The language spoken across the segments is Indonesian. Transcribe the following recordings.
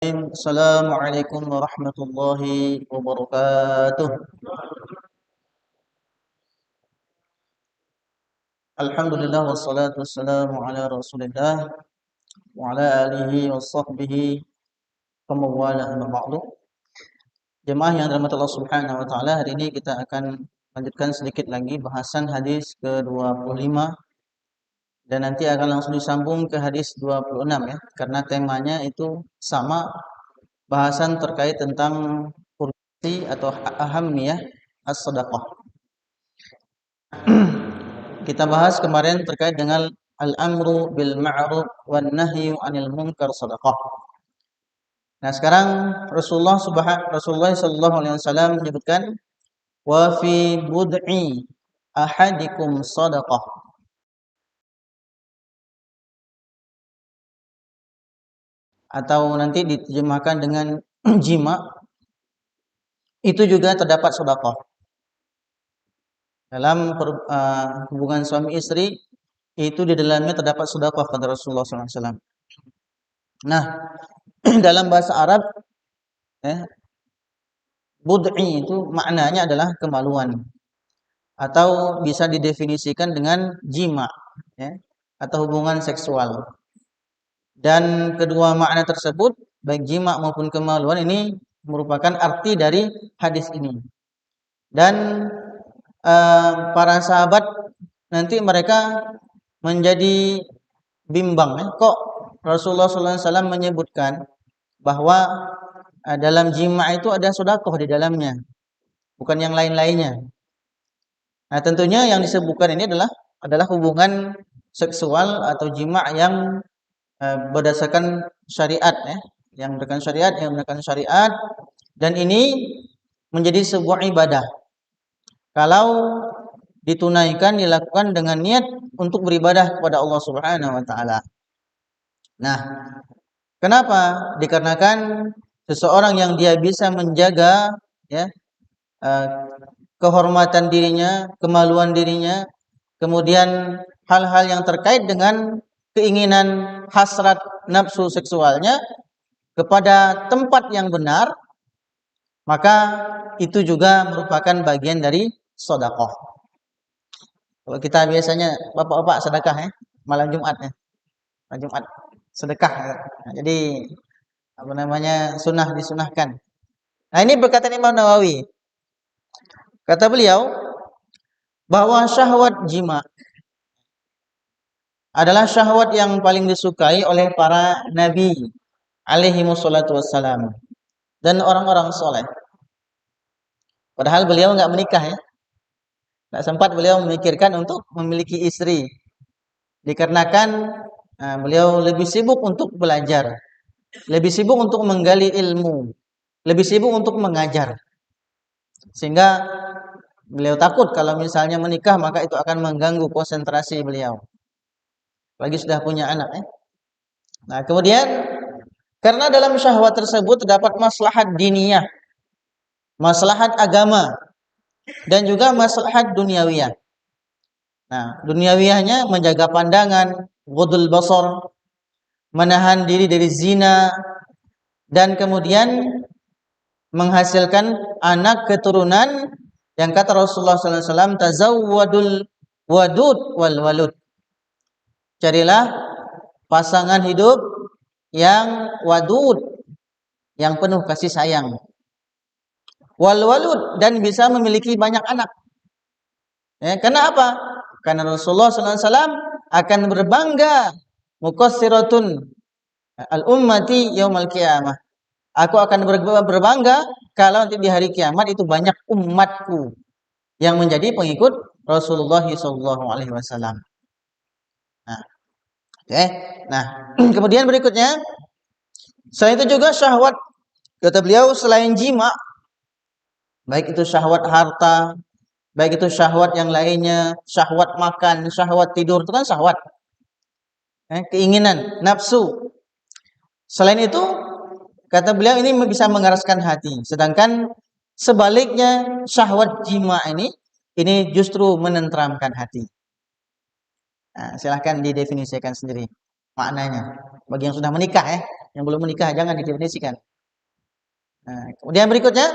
Assalamualaikum warahmatullahi wabarakatuh. Alhamdulillah wassalatu wassalamu ala Rasulillah wa ala alihi wa sahbihi wa mawala amma ba'du. Jemaah yang dirahmati Allah Subhanahu wa taala, hari ini kita akan lanjutkan sedikit lagi bahasan hadis ke-25 dan nanti akan langsung disambung ke hadis 26 ya, karena temanya itu sama, bahasan terkait tentang urgensi atau ahamiyah as-shadaqah. Kita bahas kemarin terkait dengan al-amru bil ma'ruf wan nahyu 'anil munkar shadaqah. Nah, sekarang Rasulullah sallallahu alaihi wasallam menyebutkan wa fi bud'i ahadikum shadaqah. Atau nanti diterjemahkan dengan jima, itu juga terdapat sedekah. Dalam hubungan suami istri itu di dalamnya terdapat sedekah kata Rasulullah SAW. Nah, dalam bahasa Arab bud'i itu maknanya adalah kemaluan, atau bisa didefinisikan dengan jima ya, atau hubungan seksual. Dan kedua makna tersebut, baik jima maupun kemaluan, ini merupakan arti dari hadis ini. Dan para sahabat nanti mereka menjadi bimbang kok Rasulullah SAW menyebutkan bahwa dalam jima itu ada sedekah di dalamnya, bukan yang lain-lainnya. Nah, tentunya yang disebutkan ini adalah hubungan seksual atau jima yang berdasarkan syariat ya, yang berdasarkan syariat, dan ini menjadi sebuah ibadah kalau ditunaikan, dilakukan dengan niat untuk beribadah kepada Allah Subhanahu wa taala. Nah, kenapa? Dikarenakan seseorang yang dia bisa menjaga ya kehormatan dirinya, kemaluan dirinya, kemudian hal-hal yang terkait dengan keinginan hasrat nafsu seksualnya kepada tempat yang benar, maka itu juga merupakan bagian dari sedekah. Kalau kita biasanya bapak-bapak sedekah ya, malam Jumat ya. Malam Jumat sedekah. Nah, jadi sunnah disunahkan. Nah, ini berkata Imam Nawawi. Kata beliau bahwa syahwat jima adalah syahwat yang paling disukai oleh para nabi alaihi wassalatu wassalam dan orang-orang soleh. Padahal beliau nggak menikah ya. Nggak sempat beliau memikirkan untuk memiliki istri. Dikarenakan beliau lebih sibuk untuk belajar, lebih sibuk untuk menggali ilmu, lebih sibuk untuk mengajar. Sehingga beliau takut kalau misalnya menikah maka itu akan mengganggu konsentrasi beliau. Lagi sudah punya anak ya. Nah, kemudian karena dalam syahwat tersebut terdapat maslahat diniyah, maslahat agama, dan juga maslahat duniawiyah. Nah, duniawiyahnya menjaga pandangan, ghudul basar, menahan diri dari zina, dan kemudian menghasilkan anak keturunan yang kata Rasulullah SAW, tazawwadul wadud wal walud. Carilah pasangan hidup yang wadud, yang penuh kasih sayang, wal walud, dan bisa memiliki banyak anak. Kenapa? Karena Rasulullah SAW akan berbangga, muqassiratun al-ummati yaumal qiyamah. Aku akan berbangga kalau nanti di hari kiamat itu banyak umatku yang menjadi pengikut Rasulullah SAW. Nah, Nah, kemudian berikutnya, selain itu juga syahwat, kata beliau, selain jima, baik itu syahwat harta, baik itu syahwat yang lainnya, syahwat makan, syahwat tidur, itu kan syahwat. Keinginan, nafsu. Selain itu, kata beliau, ini bisa mengeraskan hati. Sedangkan sebaliknya, syahwat jima ini justru menenteramkan hati. Nah, silahkan didefinisikan sendiri maknanya bagi yang sudah menikah ya. Yang belum menikah jangan didefinisikan. Nah, kemudian berikutnya,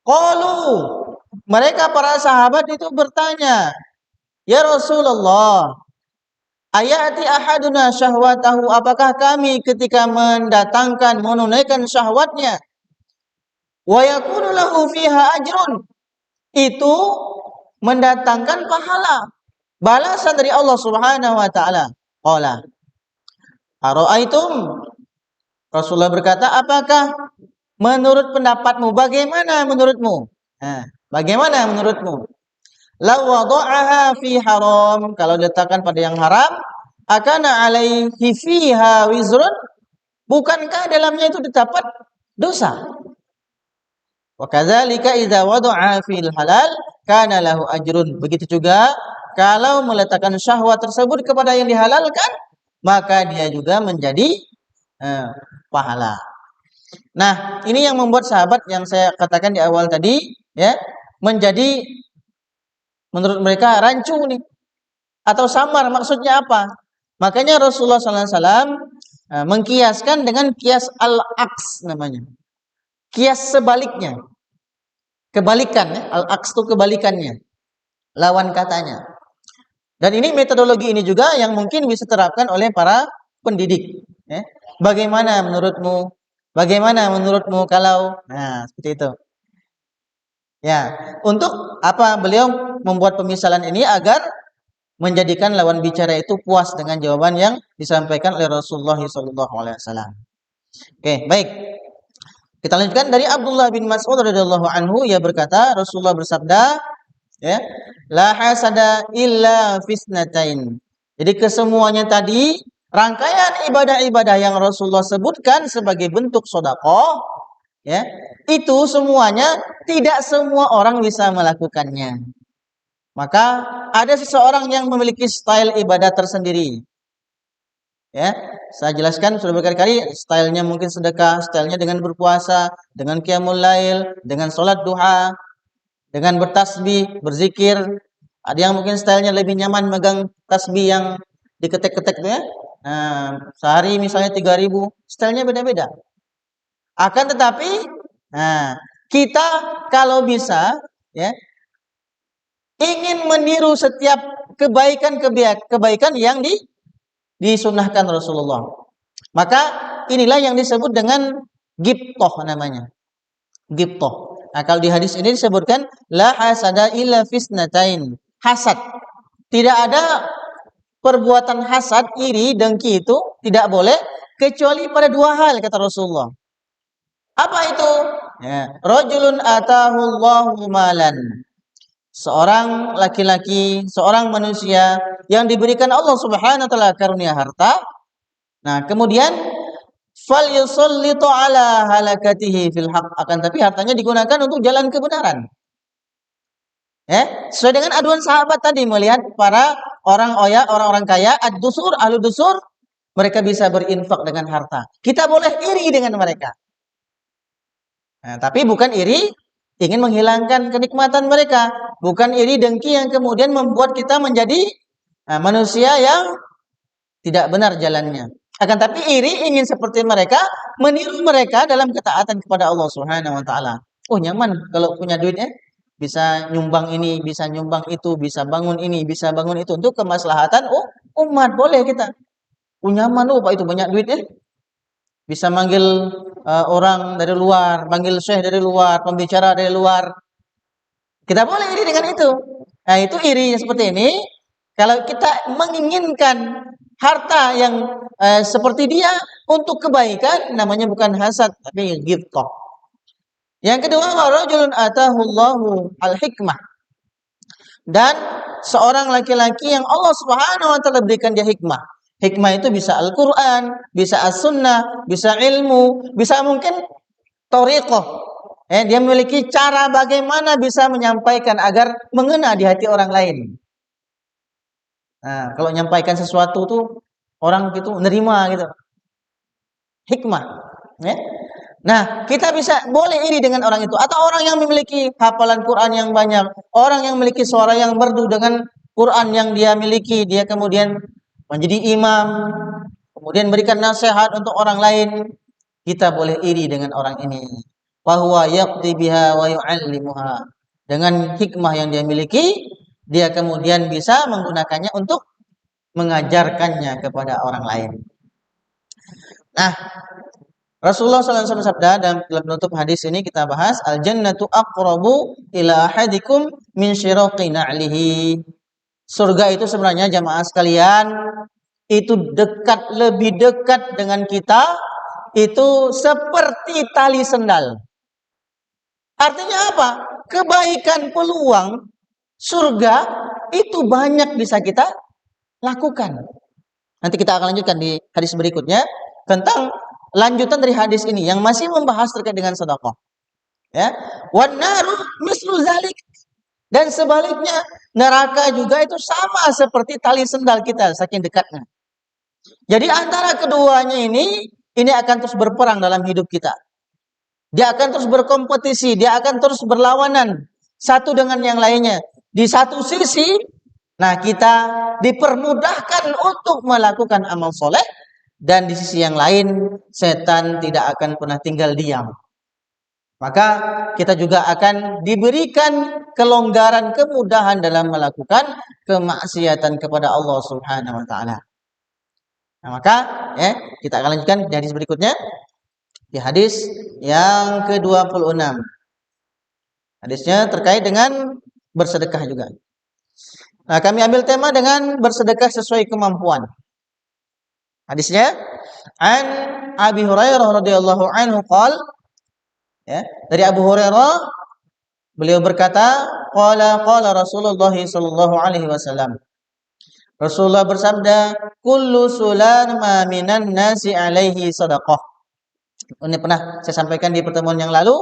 qalu, mereka para sahabat itu bertanya, "Ya Rasulullah, ayati ahaduna syahwatahu, apakah kami ketika menunaikan syahwatnya, wa yakunu lahu fiha ajrun, itu mendatangkan pahala, balasan dari Allah Subhanahu wa taala?" Qala, "Ara'aitum?" Rasulullah berkata, "Apakah menurut pendapatmu, bagaimana menurutmu?" Nah, bagaimana menurutmu? "Law wada'aha fi haram," kalau diletakkan pada yang haram, "akana alaihi fiha wizrun," bukankah dalamnya itu terdapat dosa? "Wa kadzalika idza wada'a fil halal kana lahu ajrun." Begitu juga kalau meletakkan syahwat tersebut kepada yang dihalalkan, maka dia juga menjadi pahala. Nah, ini yang membuat sahabat yang saya katakan di awal tadi, ya, menjadi menurut mereka rancu nih atau samar. Maksudnya apa? Makanya Rasulullah SAW mengkiaskan dengan kias al-aks namanya. Kias sebaliknya. Kebalikan, ya. Al-aks itu kebalikannya. Lawan katanya. Dan ini metodologi ini juga yang mungkin bisa diterapkan oleh para pendidik. Ya. Bagaimana menurutmu? Bagaimana menurutmu kalau? Nah, seperti itu. Ya, untuk apa beliau membuat pemisalan ini agar menjadikan lawan bicara itu puas dengan jawaban yang disampaikan oleh Rasulullah SAW. Oke, baik. Kita lanjutkan dari Abdullah bin Mas'ud radhiyallahu anhu, ia berkata, Rasulullah bersabda, ya, la hasada illa fisnatain. Jadi kesemuanya tadi rangkaian ibadah-ibadah yang Rasulullah sebutkan sebagai bentuk sedekah, ya, itu semuanya tidak semua orang bisa melakukannya. Maka ada seseorang yang memiliki style ibadah tersendiri. Ya, saya jelaskan sudah berkali-kali, stylenya mungkin sedekah, stylenya dengan berpuasa, dengan qiyamul lail, dengan sholat duha, dengan bertasbih, berzikir. Ada yang mungkin stylenya lebih nyaman megang tasbih yang diketek-ketek itu, ya. Nah, sehari misalnya 3.000, stylenya beda-beda. Akan tetapi, nah, kita kalau bisa, ya, ingin meniru setiap kebaikan yang disunahkan Rasulullah. Maka inilah yang disebut dengan ghibthah namanya. Ghibthah. Nah, kalau di hadis ini disebutkan la hasada illa fisnatain. Hasad. Tidak ada perbuatan hasad, iri, dengki itu tidak boleh kecuali pada dua hal kata Rasulullah. Apa itu? Ya, rajulun atahullahu malan. Seorang laki-laki, seorang manusia yang diberikan Allah Subhanahu wa taala karunia harta. Nah, kemudian fal yusallitu ala halakatihi fil haq, akan tapi hartanya digunakan untuk jalan kebenaran. Ya, sesuai dengan aduan sahabat tadi, melihat para orang-orang kaya, ad-dusur, ahlu dusur, mereka bisa berinfak dengan harta. Kita boleh iri dengan mereka. Nah, tapi bukan iri ingin menghilangkan kenikmatan mereka, bukan iri dengki yang kemudian membuat kita menjadi manusia yang tidak benar jalannya. Akan tapi iri ingin seperti mereka, meniru mereka dalam ketaatan kepada Allah Subhanahu wa taala. Oh, nyaman kalau punya duit, bisa nyumbang ini, bisa nyumbang itu, bisa bangun ini, bisa bangun itu untuk kemaslahatan umat. Boleh kita. Oh, nyaman Pak itu banyak duit, bisa manggil orang dari luar, panggil syekh dari luar, pembicara dari luar. Kita boleh iri dengan itu. Nah, itu iri seperti ini. Kalau kita menginginkan harta yang seperti dia untuk kebaikan, namanya bukan hasad, tapi ghibthah. Yang kedua, rajulun atahullahu al-hikmah. Dan seorang laki-laki yang Allah Subhanahu wa taala berikan dia hikmah. Hikmah itu bisa Al-Quran, bisa As-Sunnah, bisa ilmu, bisa mungkin thariqah. Dia memiliki cara bagaimana bisa menyampaikan agar mengena di hati orang lain. Nah, kalau menyampaikan sesuatu tuh orang gitu nerima gitu. Hikmah. Ya. Nah, kita bisa boleh iri dengan orang itu. Atau orang yang memiliki hafalan Quran yang banyak, orang yang memiliki suara yang merdu dengan Quran yang dia miliki, dia kemudian menjadi imam, kemudian berikan nasihat untuk orang lain, kita boleh iri dengan orang ini. Wa huwa yaqdi biha wa yu'allimuha. Dengan hikmah yang dia miliki, dia kemudian bisa menggunakannya untuk mengajarkannya kepada orang lain. Nah, Rasulullah SAW sabda dalam penutup hadis ini kita bahas al-jannatu aqrabu ila ahadikum min syiraqi na'lihi. Surga itu sebenarnya jamaah sekalian itu dekat, lebih dekat dengan kita itu seperti tali sendal. Artinya apa? Kebaikan peluang surga itu banyak bisa kita lakukan. Nanti kita akan lanjutkan di hadis berikutnya tentang lanjutan dari hadis ini yang masih membahas terkait dengan sedekah. Ya. Wan naru mislu zalik. Dan sebaliknya, neraka juga itu sama seperti tali sendal kita saking dekatnya. Jadi antara keduanya ini akan terus berperang dalam hidup kita. Dia akan terus berkompetisi, dia akan terus berlawanan satu dengan yang lainnya. Di satu sisi, nah kita dipermudahkan untuk melakukan amal soleh, dan di sisi yang lain, setan tidak akan pernah tinggal diam. Maka kita juga akan diberikan kelonggaran, kemudahan dalam melakukan kemaksiatan kepada Allah Subhanahu wa taala. Nah, maka kita akan lanjutkan di hadis berikutnya. Di hadis yang ke-26. Hadisnya terkait dengan bersedekah juga. Nah, kami ambil tema dengan bersedekah sesuai kemampuan. Hadisnya an Abi Hurairah radhiyallahu anhu qala, dari Abu Hurairah beliau berkata, qala Rasulullah sallallahu alaihi wasallam. Rasulullah bersabda, kullu sulama minan nasi alaihi sadaqah. Ini pernah saya sampaikan di pertemuan yang lalu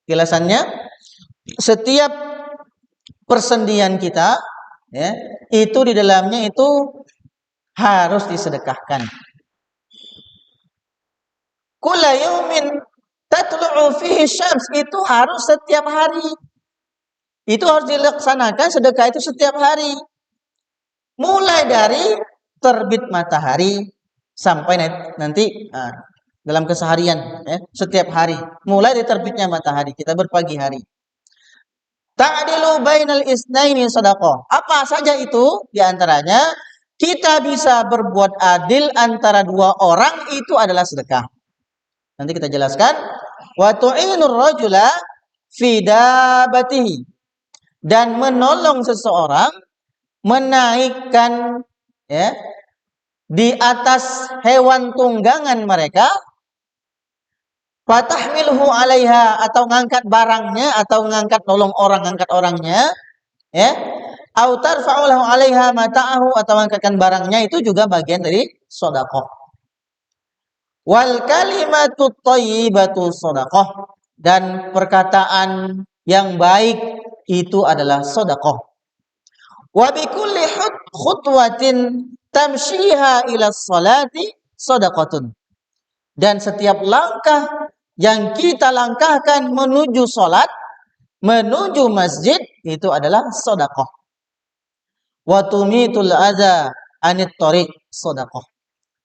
kilasannya. Setiap persendian kita itu di dalamnya itu harus disedekahkan. Kulla yaumin tatlu'u fihi syams, itu harus setiap hari. Itu harus dilaksanakan sedekah itu setiap hari. Mulai dari terbit matahari sampai nanti dalam keseharian setiap hari. Mulai dari terbitnya matahari, kita berpagi hari. Ta'dilu bainal isnaini shadaqah. Apa saja itu? Di antaranya kita bisa berbuat adil antara dua orang, itu adalah sedekah. Nanti kita jelaskan. Wa tu'inur rajula fi dabatihi, dan menolong seseorang menaikkan di atas hewan tunggangan mereka, fatahmilhu 'alaiha, atau ngangkat barangnya, atau ngangkat nolong orang, ngangkat orangnya, au tarfa'u lahu 'alaiha mata'ahu, atau ngangkatkan barangnya, itu juga bagian dari sedekah. Wal kalimatu thayyibatu shadaqah, dan perkataan yang baik itu adalah sedekah. Wa bi kulli khutwatin tamshiha ila sholati shadaqatun, dan setiap langkah yang kita langkahkan menuju salat, menuju masjid, itu adalah sedekah. Wa tumitul adza anit thariq sedekah,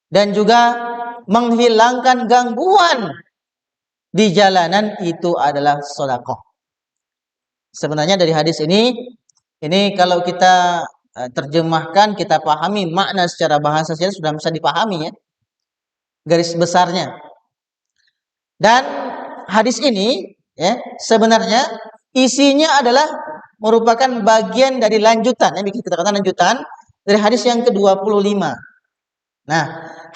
dan juga menghilangkan gangguan di jalanan, itu adalah sedekah. Sebenarnya dari hadis ini kalau kita terjemahkan, kita pahami makna secara bahasa saja sudah bisa dipahami garis besarnya. Dan hadis ini sebenarnya isinya adalah merupakan bagian dari lanjutan, kita katakan lanjutan dari hadis yang ke-25. Nah,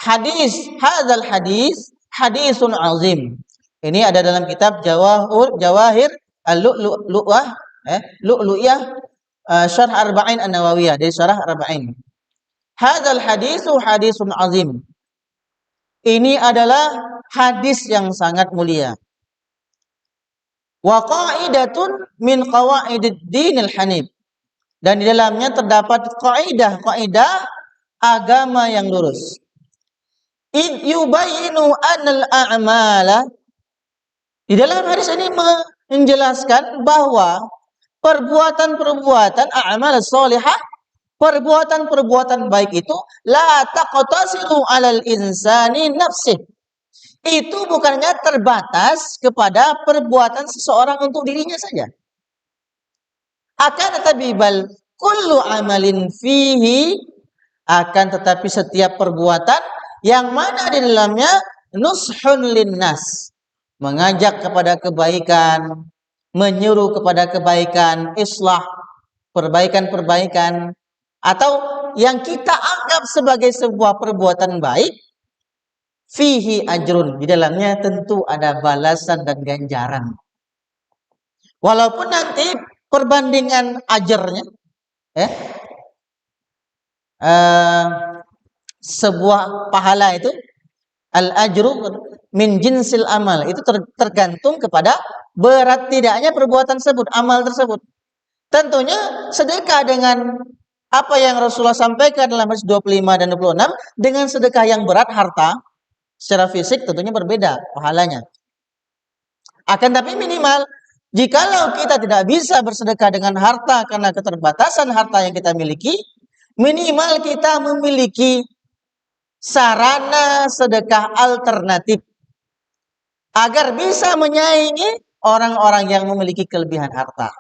hadzal hadis hadisun azim. Ini ada dalam kitab Jawahir al-Lu'lu'ah, Lu'lu'iyah, Syarh Arba'in An-Nawawiyah, dari Syarah Arba'in. Hadzal hadisu hadisun azim. Ini adalah hadis yang sangat mulia. Wa qa'idatun min qawaidid dinil hanif. Dan di dalamnya terdapat kaidah agama yang lurus. Id yubayinu anal a'mala. Di dalam hadis ini menjelaskan bahwa perbuatan a'mal sholihah, perbuatan-perbuatan baik itu la taqtasiru 'alal insani nafsih. Itu bukannya terbatas kepada perbuatan seseorang untuk dirinya saja. Akan tetapi bal kullu amalin fihi, akan tetapi setiap perbuatan yang mana di dalamnya nushun linnas, mengajak kepada kebaikan, menyuruh kepada kebaikan, islah, perbaikan-perbaikan, atau yang kita anggap sebagai sebuah perbuatan baik, fihi ajrun, di dalamnya tentu ada balasan dan ganjaran. Walaupun nanti perbandingan ajarnya, sebuah pahala itu al-ajru min jinsil amal, itu tergantung kepada berat tidaknya perbuatan tersebut, amal tersebut. Tentunya sedekah dengan apa yang Rasulullah sampaikan dalam hadis 25 dan 26 dengan sedekah yang berat harta secara fisik tentunya berbeda pahalanya. Akan tapi minimal jikalau kita tidak bisa bersedekah dengan harta karena keterbatasan harta yang kita miliki, minimal kita memiliki sarana sedekah alternatif agar bisa menyaingi orang-orang yang memiliki kelebihan harta.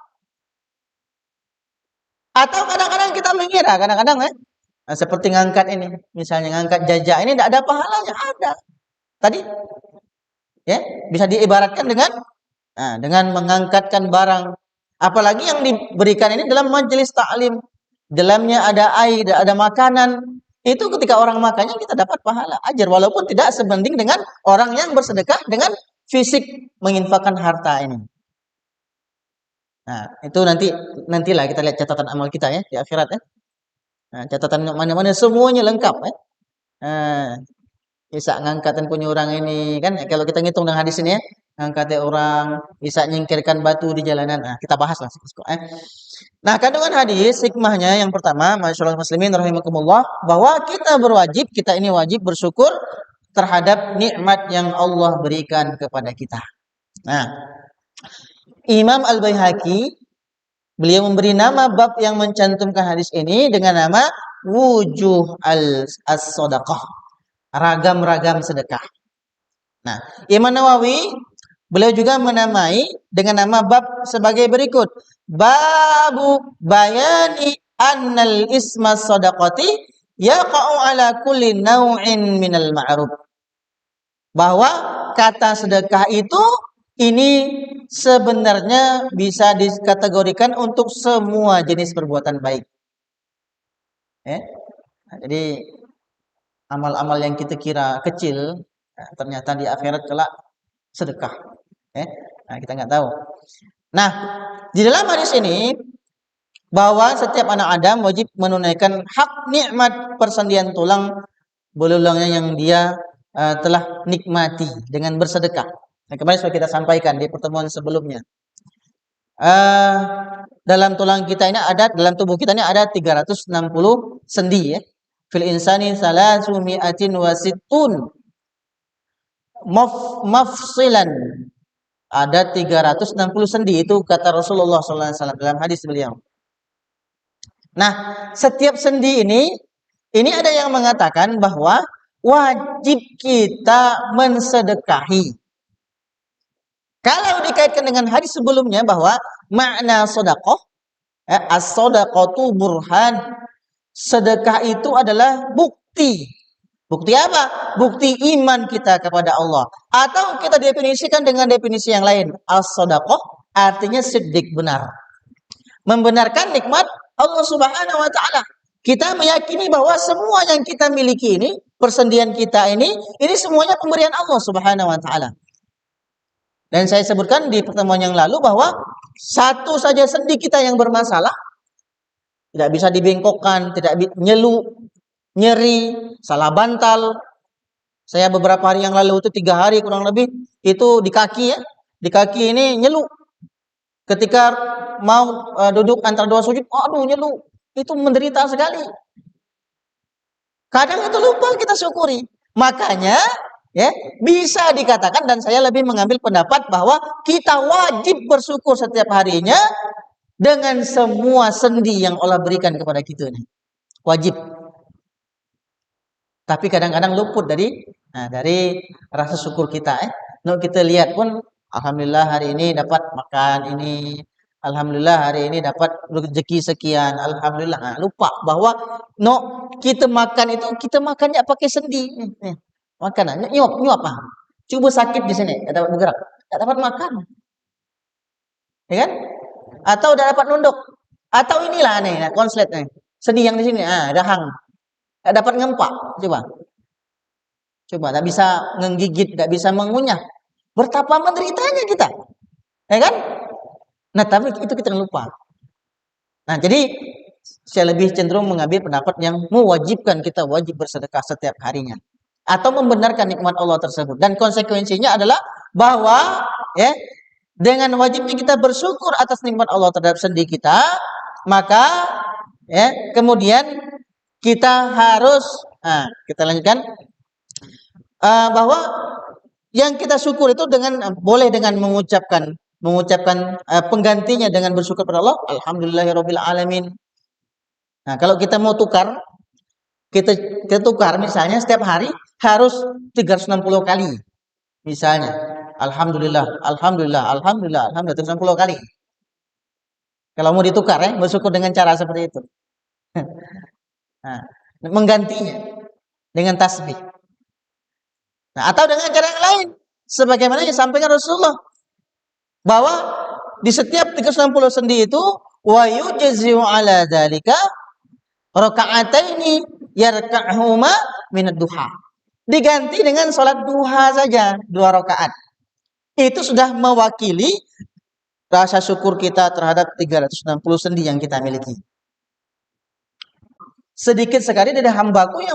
Atau kadang-kadang kita mengira, seperti ngangkat ini, misalnya ngangkat jajak ini tidak ada pahalanya, ada. Tadi, ya, bisa diibaratkan dengan mengangkatkan barang. Apalagi yang diberikan ini dalam majelis taklim, dalamnya ada air, ada makanan. Itu ketika orang makannya kita dapat pahala, ajar, walaupun tidak sebanding dengan orang yang bersedekah dengan fisik menginfakkan harta ini. Nah, itu nantilah kita lihat catatan amal kita ya di akhirat ya. Nah, catatan mana-mana semuanya lengkap ya. Nah, bisa ngangkatin punya orang ini kan kalau kita ngitung dengan hadis ini ya, ngangkatin orang, bisa nyingkirkan batu di jalanan. Nah, kita bahaslah Nah, kandungan hadis hikmahnya yang pertama, masyaallah muslimin rahimakumullah, bahwa kita ini wajib bersyukur terhadap nikmat yang Allah berikan kepada kita. Nah, Imam Al-Baihaqi beliau memberi nama bab yang mencantumkan hadis ini dengan nama wujuh as-sadaqah, ragam-ragam sedekah. Nah, Imam Nawawi beliau juga menamai dengan nama bab sebagai berikut: babu bayani annal isma sadaqati yaqa'u ala kulli naw'in minal ma'ruf. Bahwa kata sedekah itu ini sebenarnya bisa dikategorikan untuk semua jenis perbuatan baik. Nah, jadi amal-amal yang kita kira kecil, ternyata di akhirat kelak sedekah. Nah, kita nggak tahu. Nah, di dalam hadis ini bahwa setiap anak Adam wajib menunaikan hak nikmat persendian tulang belulangnya yang dia telah nikmati dengan bersedekah. Nah, kemarin sudah kita sampaikan di pertemuan sebelumnya. Dalam tulang kita ini dalam tubuh kita ini ada 360 sendi ya. Fil insani salasumi'atin wasittun mafsilan. Ada 360 sendi, itu kata Rasulullah SAW dalam hadis beliau. Nah, setiap sendi ini ada yang mengatakan bahwa wajib kita mensedekahi. Kalau dikaitkan dengan hadis sebelumnya bahwa makna sedekah, as-sadaqatu burhan, sedekah itu adalah bukti. Bukti apa? Bukti iman kita kepada Allah. Atau kita definisikan dengan definisi yang lain. As-sadaqah artinya siddiq, benar. Membenarkan nikmat Allah Subhanahu wa taala. Kita meyakini bahwa semua yang kita miliki ini, persendian kita ini semuanya pemberian Allah Subhanahu wa taala. Dan saya sebutkan di pertemuan yang lalu bahwa satu saja sendi kita yang bermasalah, tidak bisa dibengkokkan, tidak nyelu, nyeri, salah bantal. Saya beberapa hari yang lalu itu 3 hari kurang lebih itu di kaki ya, di kaki ini nyelu. Ketika mau duduk antara 2 sujud, aduh nyelu, itu menderita sekali. Kadang itu lupa kita syukuri. Makanya ya, bisa dikatakan, dan saya lebih mengambil pendapat bahwa kita wajib bersyukur setiap harinya dengan semua sendi yang Allah berikan kepada kita ini. wajib. Tapi kadang-kadang luput dari rasa syukur kita. Nah, kita lihat pun, alhamdulillah hari ini dapat makan ini, alhamdulillah hari ini dapat rezeki sekian, alhamdulillah. Nah, lupa bahwa kita makan itu kita makannya pakai sendi. Makan, nyuap ah. Coba sakit di sini, tidak dapat bergerak, tidak dapat makan, ya kan? Atau tidak dapat nunduk, atau inilah nih, konslet nih, sendi yang di sini, dahang. Tidak dapat ngempak, coba, tidak bisa menggigit, tidak bisa mengunyah. Betapa menderitanya kita, ya kan? Nah, tapi itu kita lupa. Nah, jadi saya lebih cenderung mengambil pendapat yang mewajibkan kita wajib bersedekah setiap harinya, atau membenarkan nikmat Allah tersebut. Dan konsekuensinya adalah bahwa, ya, dengan wajibnya kita bersyukur atas nikmat Allah terhadap sendi kita, maka, ya, kemudian kita harus, kita lanjutkan, bahwa yang kita syukur itu boleh dengan mengucapkan penggantinya dengan bersyukur pada Allah, alhamdulillahirabbil alamin. Nah, kalau kita mau tukar, kita tukar misalnya setiap hari harus 360 kali. Misalnya, alhamdulillah, alhamdulillah, alhamdulillah, alhamdulillah 360 kali. Kalau mau ditukar, bersyukur dengan cara seperti itu. Nah, menggantinya dengan tasbih. Nah, atau dengan cara yang lain, sebagaimana yang disampaikan Rasulullah, bahwa di setiap 360 sendi itu, wa yujzi'u ala dzalika raka'ataini yarka'huma minad duha. Diganti dengan salat duha saja, 2 rakaat. Itu sudah mewakili rasa syukur kita terhadap 360 sendi yang kita miliki. Sedikit sekali dari hambaku yang